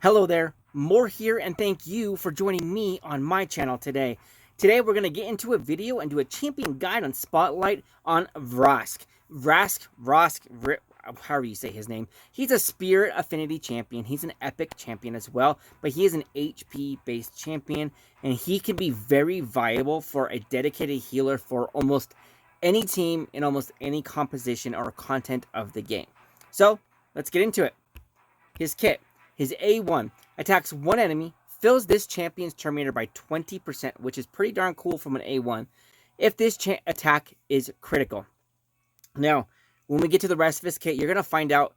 Hello there, More here, and thank you for joining me on my channel today. Today we're going to get into a video and do a champion guide on Spotlight on Vrask. However you say his name. He's a Spirit Affinity champion. He's an epic champion as well, but he is an HP-based champion, and he can be very viable for a dedicated healer for almost any team in almost any composition or content of the game. So, let's get into it. His kit. His A1 attacks one enemy, fills this champion's turn meter by 20%, which is pretty darn cool from an A1, if this attack is critical. Now, when we get to the rest of his kit, you're going to find out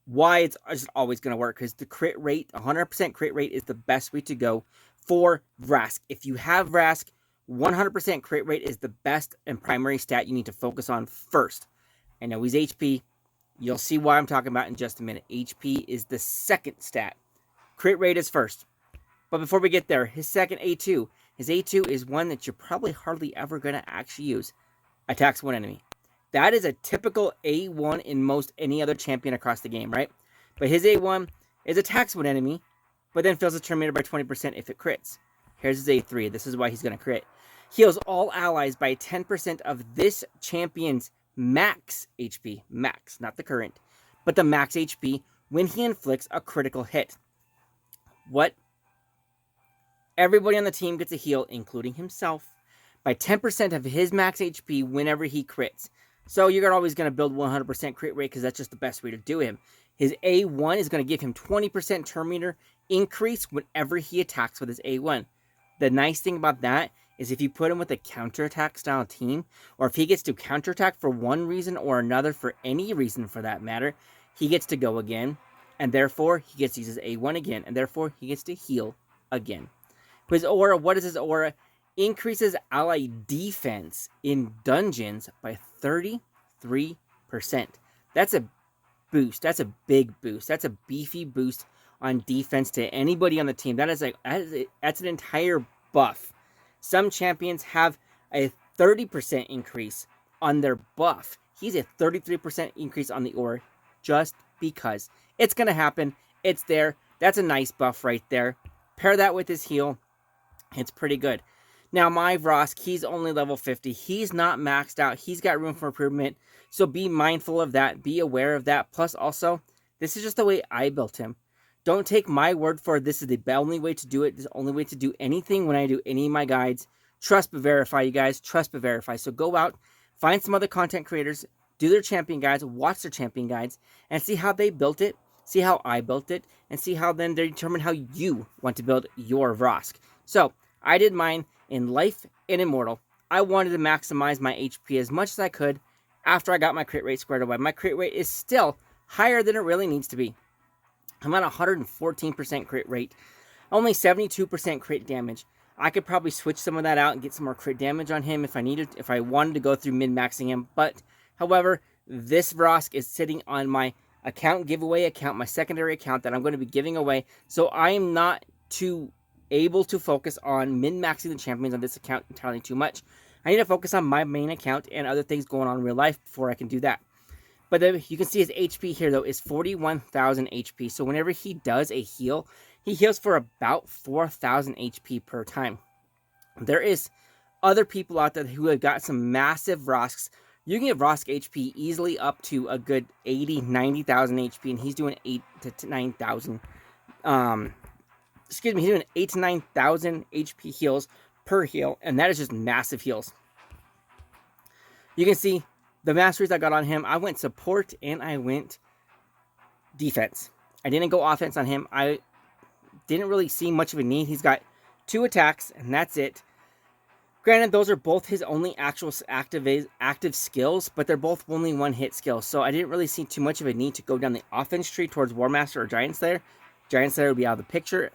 why it's just always going to work, because the crit rate, 100% crit rate, is the best way to go for Vrask. If you have Vrask, 100% crit rate is the best and primary stat you need to focus on first. I know he's HP. You'll see why I'm talking about in just a minute. HP is the second stat. Crit rate is first. But before we get there, his second A2. His A2 is one that you're probably hardly ever going to actually use. Attacks one enemy. That is a typical A1 in most any other champion across the game, right? But his A1 is attacks one enemy, but then fills the turn meter by 20% if it crits. Here's his A3. This is why he's going to crit. Heals all allies by 10% of this champion's max HP, max, not the current, but the max HP when he inflicts a critical hit. What? Everybody on the team gets a heal, including himself, by 10% of his max HP whenever he crits. So you're always going to build 100% crit rate because that's just the best way to do him. His A1 is going to give him 20% turn meter increase whenever he attacks with his A1. The nice thing about that is if you put him with a counterattack style team, or if he gets to counterattack for one reason or another, for any reason for that matter, he gets to go again, and therefore he gets to use his A1 again, and therefore he gets to heal again. His aura, what is his aura? Increases ally defense in dungeons by 33%. That's a boost. That's a big boost. That's a beefy boost on defense to anybody on the team. That's an entire buff. Some champions have a 30% increase on their buff. He's a 33% increase on the aura just because. It's going to happen. It's there. That's a nice buff right there. Pair that with his heal. It's pretty good. Now, my Vrask, he's only level 50. He's not maxed out. He's got room for improvement. So be mindful of that. Be aware of that. Plus, also, this is just the way I built him. Don't take my word for it. This is the only way to do it. This is the only way to do anything when I do any of my guides. Trust but verify, you guys. Trust but verify. So go out, find some other content creators, do their champion guides, watch their champion guides, and see how they built it, see how I built it, and see how then they determine how you want to build your Vrask. So, I did mine in Life and Immortal. I wanted to maximize my HP as much as I could after I got my crit rate squared away. My crit rate is still higher than it really needs to be. I'm at 114% crit rate, only 72% crit damage. I could probably switch some of that out and get some more crit damage on him if I wanted to go through min-maxing him. But, however, this Vrask is sitting on my account giveaway account, my secondary account that I'm going to be giving away. So I am not able to focus on min-maxing the champions on this account entirely too much. I need to focus on my main account and other things going on in real life before I can do that. But you can see his HP here, though, is 41,000 HP. So whenever he does a heal, he heals for about 4,000 HP per time. There is other people out there who have got some massive Vrasks. You can get Vrask HP easily up to a good 80, 90,000 HP, and he's doing 8 to 9,000. He's doing 8 to 9,000 HP heals per heal, and that is just massive heals. You can see the masteries I got on him, I went support and I went defense. I didn't go offense on him. I didn't really see much of a need. He's got 2 attacks, and that's it. Granted, those are both his only actual active skills, but they're both only one-hit skills. So I didn't really see too much of a need to go down the offense tree towards War Master or Giant Slayer. Giant Slayer would be out of the picture.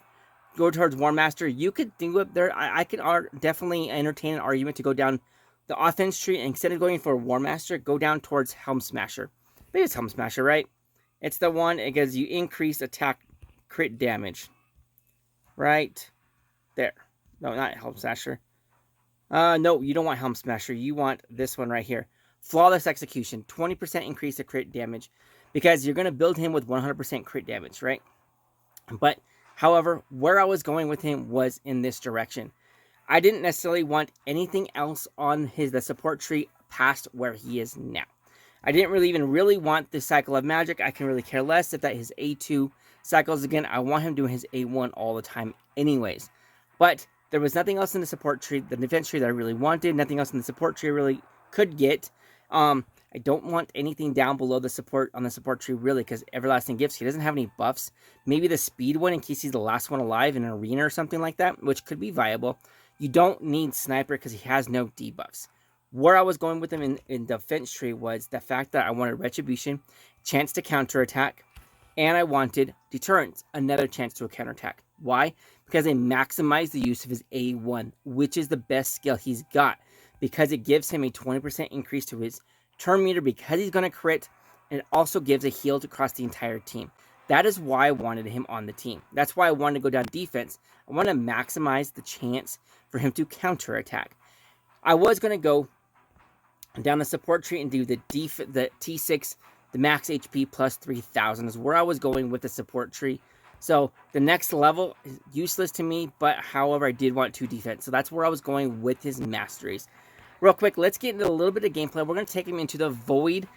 Go towards War Master. You could do it there. I could definitely entertain an argument to go down the offense tree, and instead of going for War Master, go down towards Helm Smasher. Maybe it's Helm Smasher, right? It's the one because you increase attack crit damage. Right there. No, not Helm Smasher. No, you don't want Helm Smasher. You want this one right here. Flawless Execution. 20% increase of crit damage. Because you're going to build him with 100% crit damage, right? But However, where I was going with him was in this direction. I didn't necessarily want anything else on the support tree past where he is now. I didn't really want this cycle of magic. I can really care less if that his A2 cycles again. I want him doing his A1 all the time anyways. But there was nothing else in the support tree, the defense tree that I really wanted. Nothing else in the support tree I really could get. I don't want anything down below the support on the support tree really, because Everlasting Gifts, he doesn't have any buffs. Maybe the speed one in case he's the last one alive in an arena or something like that, which could be viable. You don't need Sniper because he has no debuffs. Where I was going with him in defense tree was the fact that I wanted Retribution, chance to counterattack, and I wanted Deterrence, another chance to a counterattack. Why? Because they maximize the use of his A1, which is the best skill he's got, because it gives him a 20% increase to his turn meter because he's going to crit, and it also gives a heal across the entire team. That is why I wanted him on the team. That's why I wanted to go down defense. I want to maximize the chance for him to counterattack. I was going to go down the support tree and do the T6, the max HP plus 3000 is where I was going with the support tree. So the next level is useless to me, but however, I did want 2 defense. So that's where I was going with his masteries. Real quick, let's get into a little bit of gameplay. We're going to take him into the Void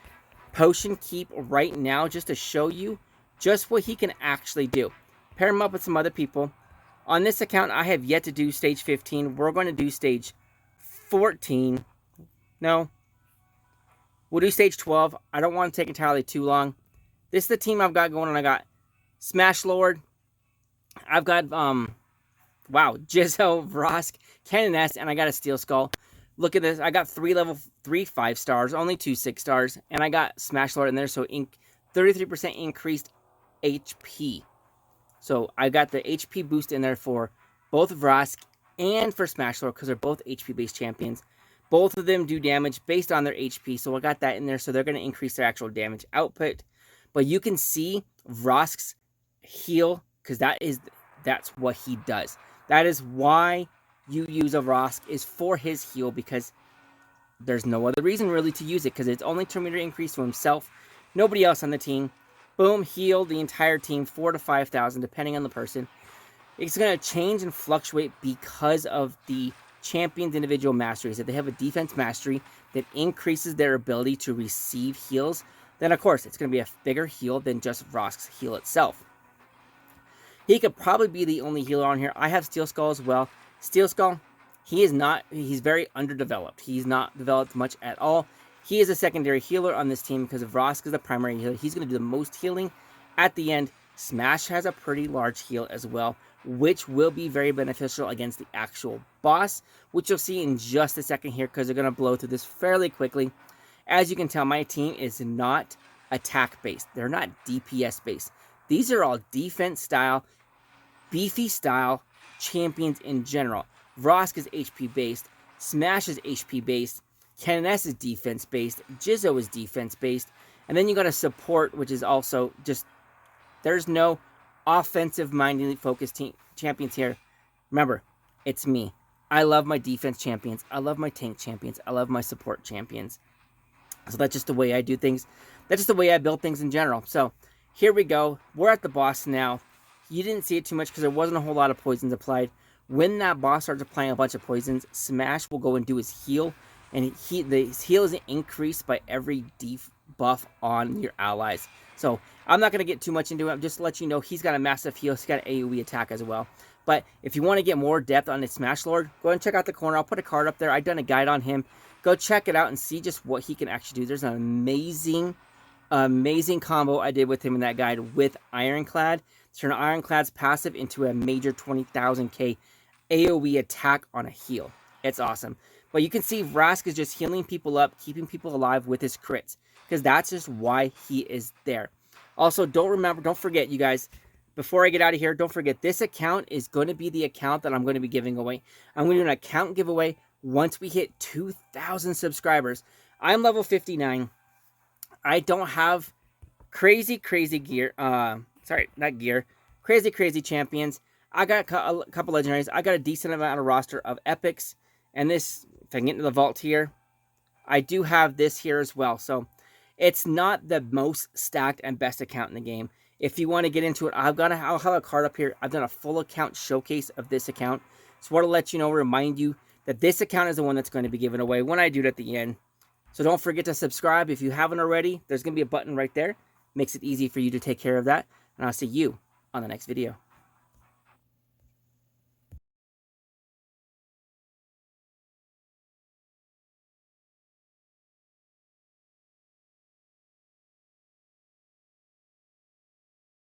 Potion Keep right now just to show you just what he can actually do. Pair him up with some other people. On this account, I have yet to do stage 15. We're going to do stage 14. No. We'll do stage 12. I don't want to take entirely too long. This is the team I've got going on. I got Smash Lord. I've got, Jizzo, Vrask, Canoness, and I got a Steel Skull. Look at this. I got 3 level 3 5 stars, only 2 6 stars, and I got Smash Lord in there, so 33% increased HP. So I got the HP boost in there for both Vrask and for Smash Lord because they're both HP-based champions. Both of them do damage based on their HP, so I got that in there, so they're going to increase their actual damage output. But you can see Vrask's heal, because that's what he does. That is why you use a Vrask, is for his heal, because there's no other reason really to use it, because it's only turn meter increase to himself, nobody else on the team. Boom, heal the entire team 4,000 to 5,000 depending on the person. It's going to change and fluctuate because of the champion's individual masteries. If they have a defense mastery that increases their ability to receive heals, then of course it's going to be a bigger heal than just Vrask's heal itself. He could probably be the only healer on here. I have Steel Skull as well. Steel Skull, he's very underdeveloped. He's not developed much at all. He is a secondary healer on this team because Vrask is the primary healer. He's going to do the most healing at the end. Smash has a pretty large heal as well, which will be very beneficial against the actual boss, which you'll see in just a second here because they're going to blow through this fairly quickly. As you can tell, my team is not attack-based. They're not DPS-based. These are all defense-style, beefy-style champions in general. Vrask is HP-based. Smash is HP-based. Canoness is defense-based. Jizzo is defense-based. And then you got a support, which is also just... There's no offensive-mindedly focused champions here. Remember, it's me. I love my defense champions. I love my tank champions. I love my support champions. So that's just the way I do things. That's just the way I build things in general. So here we go. We're at the boss now. You didn't see it too much because there wasn't a whole lot of poisons applied. When that boss starts applying a bunch of poisons, Smash will go and do his heal. And his heal is increased by every debuff on your allies. So I'm not going to get too much into it. Just to let you know, he's got a massive heal. He's got an AoE attack as well. But if you want to get more depth on his Smash Lord, go ahead and check out the corner. I'll put a card up there. I've done a guide on him. Go check it out and see just what he can actually do. There's an amazing combo I did with him in that guide with Ironclad. Turn Ironclad's passive into a major 20,000k AoE attack on a heal. It's awesome. But you can see Vrask is just healing people up, keeping people alive with his crits. Because that's just why he is there. Also, don't forget, you guys, before I get out of here, don't forget, this account is going to be the account that I'm going to be giving away. I'm going to do an account giveaway once we hit 2,000 subscribers. I'm level 59. I don't have crazy gear. Crazy champions. I got a couple legendaries. I got a decent amount of roster of epics. And this, if I can get into the vault here, I do have this here as well. So it's not the most stacked and best account in the game. If you want to get into it, I'll have a card up here. I've done a full account showcase of this account. So I want to let you know, remind you that this account is the one that's going to be given away when I do it at the end. So don't forget to subscribe if you haven't already. There's going to be a button right there. Makes it easy for you to take care of that. And I'll see you on the next video.